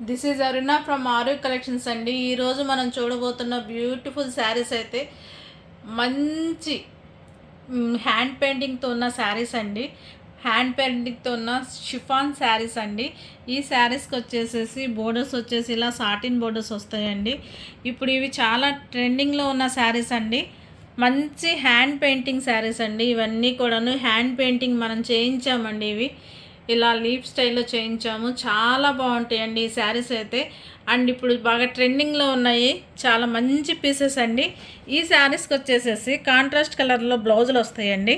This is Aruna from ఆరు collections అండి. ఈరోజు మనం చూడబోతున్న బ్యూటిఫుల్ శారీస్ అయితే మంచి హ్యాండ్ పెయింటింగ్తో ఉన్న శారీస్ అండి. హ్యాండ్ పెయింటింగ్తో ఉన్న షిఫాన్ శారీస్ అండి. ఈ శారీస్కి వచ్చేసేసి బోర్డర్స్ వచ్చేసి ఇలా సాటిన్ బోర్డర్స్ వస్తాయండి. ఇప్పుడు ఇవి చాలా ట్రెండింగ్లో ఉన్న శారీస్ అండి. మంచి హ్యాండ్ పెయింటింగ్ శారీస్ అండి. ఇవన్నీ కూడాను హ్యాండ్ పెయింటింగ్ మనం చేయించామండి. ఇవి ఇలా లీఫ్ స్టైల్లో చేయించాము. చాలా బాగుంటాయండి ఈ శారీస్ అయితే. అండ్ ఇప్పుడు బాగా ట్రెండింగ్లో ఉన్నాయి. చాలా మంచి పీసెస్ అండి. ఈ శారీస్కి వచ్చేసేసి కాంట్రాస్ట్ కలర్లో బ్లౌజులు వస్తాయండి.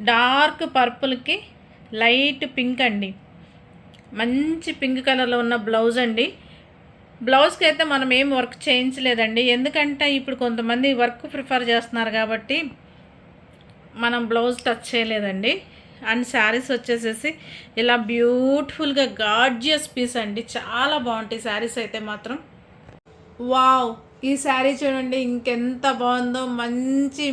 డార్క్ పర్పుల్కి లైట్ పింక్ అండి. మంచి పింక్ కలర్లో ఉన్న బ్లౌజ్ అండి. బ్లౌజ్కి అయితే మనం ఏం వర్క్ చేయించలేదండి. ఎందుకంటే ఇప్పుడు కొంతమంది వర్క్ ప్రిఫర్ చేస్తున్నారు కాబట్టి మనం బ్లౌజ్ టచ్ చేయలేదండి. అండ్ శారీస్ వచ్చేసేసి ఇలా బ్యూటిఫుల్గా గార్జియస్ పీస్ అండి. చాలా బాగుంటాయి శారీస్ అయితే మాత్రం. వావ్, ఈ శారీ చూడండి ఇంకెంత బాగుందో. మంచి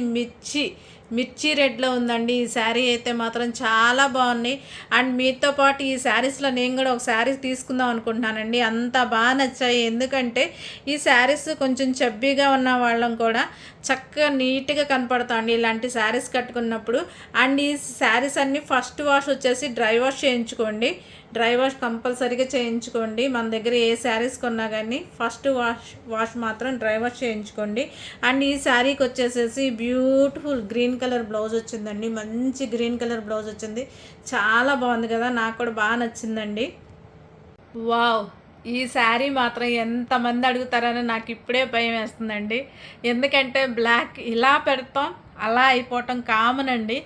మిర్చి రెడ్లో ఉందండి ఈ శారీ అయితే మాత్రం. చాలా బాగున్నాయి. అండ్ మీతో పాటు ఈ శారీస్లో నేను కూడా ఒక శారీ తీసుకుందాం అనుకుంటున్నానండి. అంత బాగా నచ్చాయి. ఎందుకంటే ఈ శారీస్ కొంచెం చబ్బీగా ఉన్న వాళ్ళం కూడా చక్కగా నీట్గా కనపడతాండి ఇలాంటి శారీస్ కట్టుకున్నప్పుడు. అండ్ ఈ శారీస్ అన్నీ ఫస్ట్ వాష్ వచ్చేసి డ్రై వాష్ చేయించుకోండి. డ్రై వాష్ కంపల్సరీగా చేయించుకోండి. మన దగ్గర ఏ శారీస్ కొన్నా కానీ ఫస్ట్ వాష్ మాత్రం డ్రై వాష్ చేయించుకోండి. అండ్ ఈ శారీకి వచ్చేసేసి బ్యూటిఫుల్ గ్రీన్ కలర్ బ్లౌజ్ వచ్చిందండి. మంచి గ్రీన్ కలర్ బ్లౌజ్ వచ్చింది. చాలా బాగుంది కదా, నాకు కూడా బాగా నచ్చిందండి. వావ్, ఈ శారీ మాత్రం ఎంతమంది అడుగుతారని నాకు ఇప్పుడే భయం వేస్తుందండి. ఎందుకంటే బ్లాక్ ఇలా పెడతాం అలా అయిపోవటం కామన్ అండి.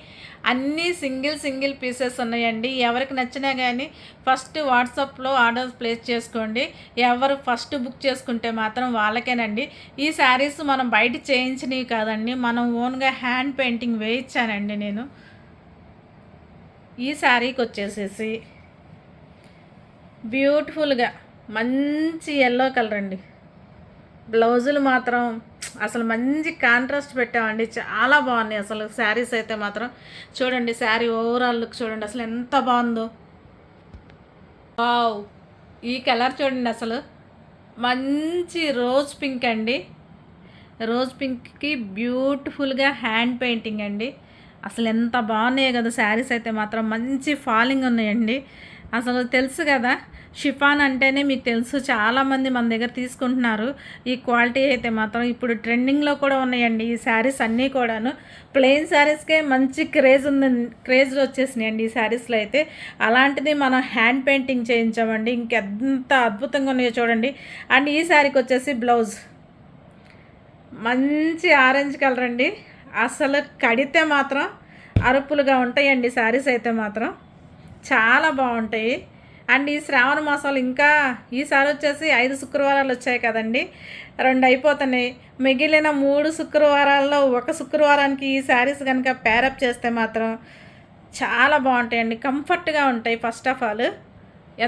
అన్నీ సింగిల్ పీసెస్ ఉన్నాయండి. ఎవరికి నచ్చినా కానీ ఫస్ట్ వాట్సాప్లో ఆర్డర్ ప్లేస్ చేసుకోండి. ఎవరు ఫస్ట్ బుక్ చేసుకుంటే మాత్రం వాళ్ళకేనండి. ఈ శారీస్ మనం బయట చేయించినవి కాదండి, మనం ఓన్గా హ్యాండ్ పెయింటింగ్ వేయించానండి నేను. ఈ శారీకి వచ్చేసేసి బ్యూటిఫుల్గా మంచి ఎల్లో కలర్ అండి. బ్లౌజులు మాత్రం అసలు మంచి కాంట్రాస్ట్ పెట్టామండి. చాలా బాగున్నాయి అసలు శారీస్ అయితే మాత్రం. చూడండి శారీ ఓవరాల్ లుక్ చూడండి అసలు ఎంత బాగుందో. వావ్, ఈ కలర్ చూడండి అసలు మంచి రోజ్ పింక్ అండి. రోజ్ పింక్కి బ్యూటిఫుల్గా హ్యాండ్ పెయింటింగ్ అండి. అసలు ఎంత బాగున్నాయో కదా శారీస్ అయితే మాత్రం. మంచి ఫాలింగ్ ఉన్నాయండి. అసలు తెలుసు కదా, షిఫాన్ అంటేనే మీకు తెలుసు, చాలామంది మన దగ్గర తీసుకుంటున్నారు. ఈ క్వాలిటీ అయితే మాత్రం ఇప్పుడు ట్రెండింగ్లో కూడా ఉన్నాయండి ఈ శారీస్ అన్నీ కూడాను. ప్లెయిన్ శారీస్కే మంచి క్రేజ్ వచ్చేసినాయండి ఈ శారీస్లో అయితే. అలాంటిది మనం హ్యాండ్ పెయింటింగ్ చేయించామండి. ఇంకెంత అద్భుతంగా ఉన్నాయో చూడండి. అండ్ ఈ శారీకి వచ్చేసి బ్లౌజ్ మంచి ఆరెంజ్ కలర్ అండి. అసలు కడితే మాత్రం అరుపులుగా ఉంటాయండి శారీస్ అయితే మాత్రం. చాలా బాగుంటాయి. అండ్ ఈ శ్రావణ మాసాలు ఇంకా ఈసారి వచ్చేసి 5 శుక్రవారాలు వచ్చాయి కదండి, 2 అయిపోతున్నాయి. మిగిలిన 3 శుక్రవారాల్లో ఒక శుక్రవారానికి ఈ శారీస్ కనుక ప్యారప్ చేస్తే మాత్రం చాలా బాగుంటాయండి. కంఫర్ట్గా ఉంటాయి. ఫస్ట్ ఆఫ్ ఆల్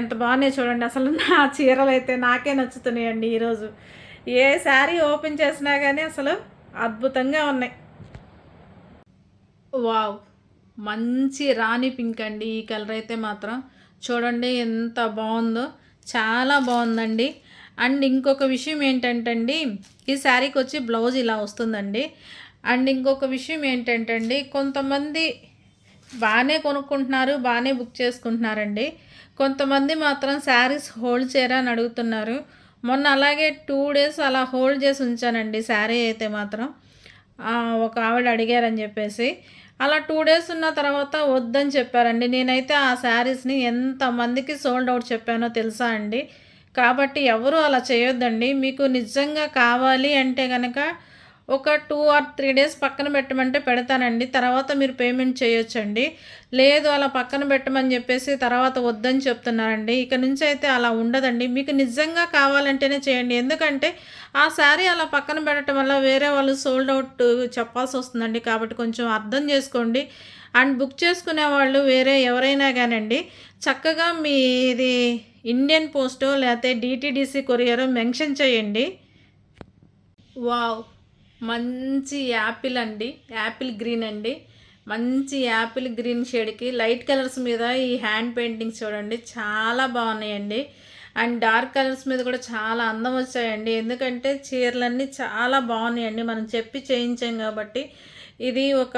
ఎంత బాగున్నాయి చూడండి. అసలు నా చీరలు అయితే నాకే నచ్చుతున్నాయండి ఈరోజు. ఏ శారీ ఓపెన్ చేసినా కానీ అసలు అద్భుతంగా ఉన్నాయి. వావ్, మంచి రాణి పింక్ అండి. ఈ కలర్ అయితే మాత్రం చూడండి ఎంత బాగుందో. చాలా బాగుందండి. అండ్ ఇంకొక విషయం ఏంటంటే అండి, ఈ శారీకి వచ్చి బ్లౌజ్ ఇలా వస్తుందండి. అండ్ ఇంకొక విషయం ఏంటంటే అండి, కొంతమంది బాగానే కొనుక్కుంటున్నారు, బాగానే బుక్ చేసుకుంటున్నారండి. కొంతమంది మాత్రం శారీస్ హోల్డ్ చేయరా అని అడుగుతున్నారు. మొన్న అలాగే 2 డేస్ అలా హోల్డ్ చేసి ఉంచానండి శారీ అయితే మాత్రం. ఒక ఆవిడ అడిగారని చెప్పేసి అలా 2 డేస్ ఉన్న తర్వాత వద్దని చెప్పారండి. నేనైతే ఆ శారీస్ని ఎంతమందికి సోల్డ్ అవుట్ చెప్పానో తెలుసా అండి. కాబట్టి ఎవరు అలా చేయొద్దండి. మీకు నిజంగా కావాలి అంటే కనుక ఒక 2 or 3 డేస్ పక్కన పెట్టమంటే పెడతానండి. తర్వాత మీరు పేమెంట్ చేయొచ్చండి. లేదు అలా పక్కన పెట్టమని చెప్పేసి తర్వాత వద్దని చెప్తున్నారండి. ఇక నుంచి అయితే అలా ఉండదండి. మీకు నిజంగా కావాలంటేనే చేయండి. ఎందుకంటే ఆ శారీ అలా పక్కన పెట్టడం వల్ల వేరే వాళ్ళు సోల్డ్ అవుట్ చెప్పాల్సి వస్తుందండి. కాబట్టి కొంచెం అర్థం చేసుకోండి. అండ్ బుక్ చేసుకునే వాళ్ళు వేరే ఎవరైనా కానండి, చక్కగా మీది ఇండియన్ పోస్టో లేకపోతే డిటీడీసీ కొరియరో మెన్షన్ చేయండి. వావ్, మంచి యాపిల్ అండి. యాపిల్ గ్రీన్ అండి. మంచి యాపిల్ గ్రీన్ షేడ్కి లైట్ కలర్స్ మీద ఈ హ్యాండ్ పెయింటింగ్స్ చూడండి చాలా బాగున్నాయండి. అండ్ డార్క్ కలర్స్ మీద కూడా చాలా అందం వచ్చాయండి. ఎందుకంటే చీరలన్నీ చాలా బాగున్నాయండి, మనం చెప్పి చేయించాం కాబట్టి. ఇది ఒక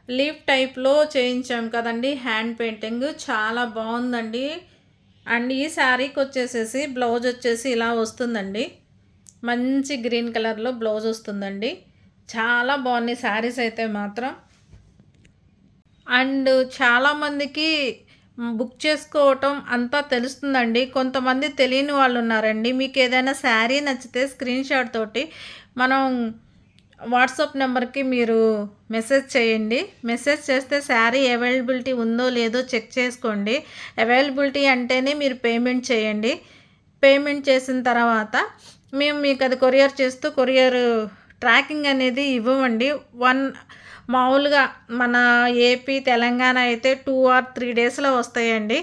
లీఫ్ టైప్లో చేయించాం కదండి, హ్యాండ్ పెయింటింగ్ చాలా బాగుందండి. అండ్ ఈ శారీకి వచ్చేసేసి బ్లౌజ్ వచ్చేసి ఇలా వస్తుందండి, మంచి గ్రీన్ కలర్లో బ్లౌజ్ వస్తుందండి. చాలా బాగున్నాయి శారీస్ అయితే మాత్రం. అండ్ చాలామందికి బుక్ చేసుకోవటం అంతా తెలుస్తుందండి, కొంతమంది తెలియని వాళ్ళు ఉన్నారండి. మీకు ఏదైనా శారీ నచ్చితే స్క్రీన్ షాట్ తోటి మనం వాట్సాప్ నెంబర్కి మీరు మెసేజ్ చేయండి. మెసేజ్ చేస్తే శారీ అవైలబిలిటీ ఉందో లేదో చెక్ చేసుకోండి. అవైలబిలిటీ అంటేనే మీరు పేమెంట్ చేయండి. పేమెంట్ చేసిన తర్వాత మేము మీకు అది కొరియర్ చేస్తూ కొరియర్ ట్రాకింగ్ అనేది ఇవ్వమండి. మామూలుగా మన ఏపీ తెలంగాణ అయితే 2 or 3 డేస్లో వస్తాయండి.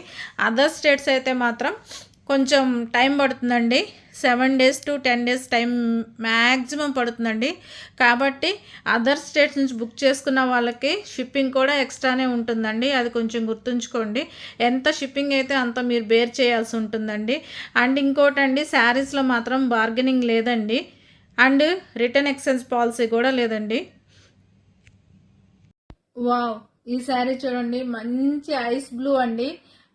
అదర్ స్టేట్స్ అయితే మాత్రం కొంచెం టైం పడుతుందండి, 7 days to 10 days time maximum పడుతుందండి. కాబట్టి అదర్ స్టేట్స్ నుంచి బుక్ చేసుకున్న వాళ్ళకి షిప్పింగ్ కూడా ఎక్స్ట్రానే ఉంటుందండి, అది కొంచెం గుర్తుంచుకోండి. ఎంత షిప్పింగ్ అయితే అంత మీరు బేర్ చేయాల్సి ఉంటుందండి. అండ్ ఇంకోటండి, శారీస్లో మాత్రం బార్గెనింగ్ లేదండి, అండ్ రిటర్న్ ఎక్స్చేంజ్ పాలసీ కూడా లేదండి. వావ్, ఈ శారీ చూడండి, మంచి ఐస్ బ్లూ అండి.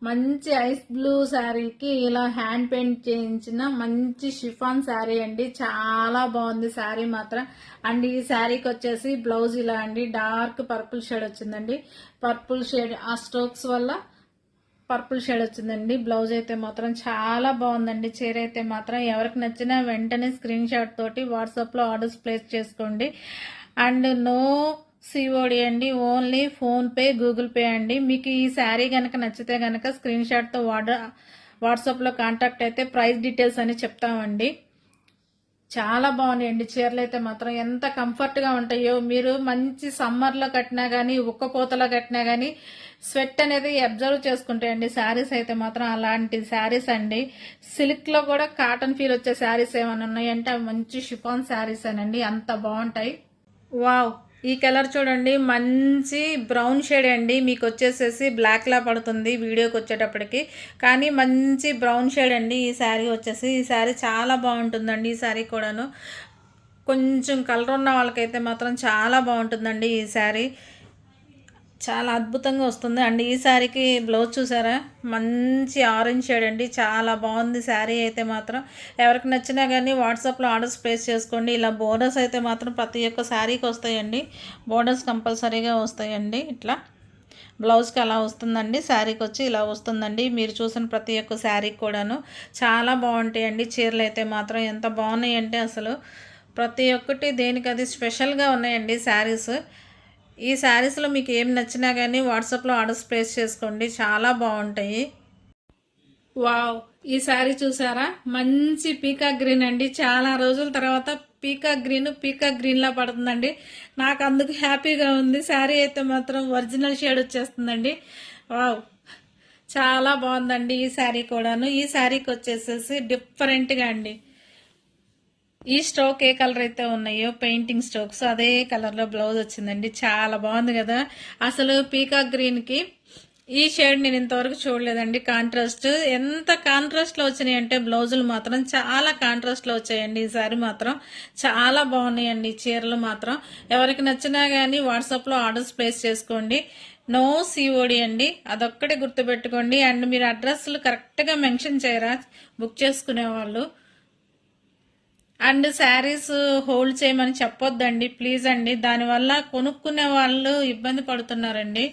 మంచి ఐస్ బ్లూ శారీకి ఇలా హ్యాండ్ పెయింట్ చేయించిన మంచి షిఫాన్ శారీ అండి. చాలా బాగుంది శారీ మాత్రం. అండ్ ఈ శారీకి వచ్చేసి బ్లౌజ్ ఇలా అండి, డార్క్ పర్పుల్ షేడ్ వచ్చిందండి. పర్పుల్ షేడ్ ఆ స్ట్రోక్స్ వల్ల పర్పుల్ షేడ్ వచ్చిందండి. బ్లౌజ్ అయితే మాత్రం చాలా బాగుందండి. చీర అయితే మాత్రం ఎవరికి నచ్చినా వెంటనే స్క్రీన్ షాట్ తోటి వాట్సాప్లో ఆర్డర్స్ ప్లేస్ చేసుకోండి. అండ్ నో సిఓడి అండి, ఓన్లీ ఫోన్పే, గూగుల్ పే అండి. మీకు ఈ శారీ కనుక నచ్చితే కనుక స్క్రీన్ షాట్తో వాట్సాప్లో కాంటాక్ట్ అయితే ప్రైస్ డీటెయిల్స్ అని చెప్తామండి. చాలా బాగున్నాయండి చీరలు అయితే మాత్రం, ఎంత కంఫర్ట్గా ఉంటాయో. మీరు మంచి సమ్మర్లో కట్టినా కానీ, ఉక్కపోతలో కట్టినా కానీ స్వెట్ అనేది అబ్జర్వ్ చేసుకుంటాయండి శారీస్ అయితే మాత్రం. అలాంటి శారీస్ అండి. సిల్క్లో కూడా కాటన్ ఫీల్ వచ్చే శారీస్ ఏమైనా ఉన్నాయంటే అవి మంచి షిఫాన్ శారీస్ అనండి, అంత బాగుంటాయి. వావ్, ఈ కలర్ చూడండి, మంచి బ్రౌన్ షేడ్ అండి. మీకు వచ్చేసేసి బ్లాక్లా పడుతుంది వీడియోకి వచ్చేటప్పటికి, కానీ మంచి బ్రౌన్ షేడ్ అండి ఈ శారీ వచ్చేసి. ఈ శారీ చాలా బాగుంటుందండి. ఈ శారీ కూడాను కొంచెం కలర్ ఉన్న వాళ్ళకైతే మాత్రం చాలా బాగుంటుందండి. ఈ శారీ చాలా అద్భుతంగా వస్తుంది. అండ్ ఈ శారీకి బ్లౌజ్ చూసారా, మంచి ఆరెంజ్ షేడ్ అండి, చాలా బాగుంది శారీ అయితే మాత్రం. ఎవరికి నచ్చినా కానీ వాట్సాప్లో ఆర్డర్స్ ప్లేస్ చేసుకోండి. ఇలా బోర్డర్స్ అయితే మాత్రం ప్రతి ఒక్క శారీకి వస్తాయండి, బోర్డర్స్ కంపల్సరీగా వస్తాయండి. ఇట్లా బ్లౌజ్కి అలా వస్తుందండి, శారీకి వచ్చి ఇలా వస్తుందండి. మీరు చూసిన ప్రతి ఒక్క శారీకి కూడాను చాలా బాగుంటాయండి చీరలు అయితే మాత్రం. ఎంత బాగున్నాయంటే అసలు ప్రతి ఒక్కటి దేనికది స్పెషల్గా ఉన్నాయండి శారీస్. ఈ శారీస్లో మీకు ఏం నచ్చినా కానీ వాట్సాప్లో ఆర్డర్స్ ప్లేస్ చేసుకోండి, చాలా బాగుంటాయి. వావ్, ఈ శారీ చూసారా, మంచి పీకాక్ గ్రీన్ అండి. చాలా రోజుల తర్వాత పీకాక్ గ్రీన్లా పడుతుందండి. నాకు అందుకు హ్యాపీగా ఉంది. శారీ అయితే మాత్రం ఒరిజినల్ షేడ్ వచ్చేస్తుందండి. వావ్, చాలా బాగుందండి ఈ శారీ కూడాను. ఈ శారీకి వచ్చేసేసి డిఫరెంట్గా అండి, ఈ స్ట్రోక్ ఏ కలర్ అయితే ఉన్నాయో పెయింటింగ్ స్ట్రోక్స్ అదే కలర్లో బ్లౌజ్ వచ్చిందండి. చాలా బాగుంది కదా అసలు. పీకాక్ గ్రీన్కి ఈ షేడ్ నేను ఇంతవరకు చూడలేదండి. కాంట్రాస్ట్ ఎంత కాంట్రాస్ట్లో వచ్చినాయి అంటే బ్లౌజులు మాత్రం చాలా కాంట్రాస్ట్లో వచ్చాయండి. ఈసారి మాత్రం చాలా బాగున్నాయండి చీరలు మాత్రం. ఎవరికి నచ్చినా కానీ వాట్సాప్లో ఆర్డర్స్ ప్లేస్ చేసుకోండి. నో సిఓడి అండి, అదొక్కటే గుర్తుపెట్టుకోండి. అండ్ మీరు అడ్రస్లు కరెక్ట్గా మెన్షన్ చేయరా బుక్ చేసుకునే వాళ్ళు. అండ్ శారీస్ హోల్డ్ చేయమని చెప్పొద్దండి ప్లీజ్ అండి, దానివల్ల కొనుక్కునే వాళ్ళు ఇబ్బంది పడుతున్నారండి.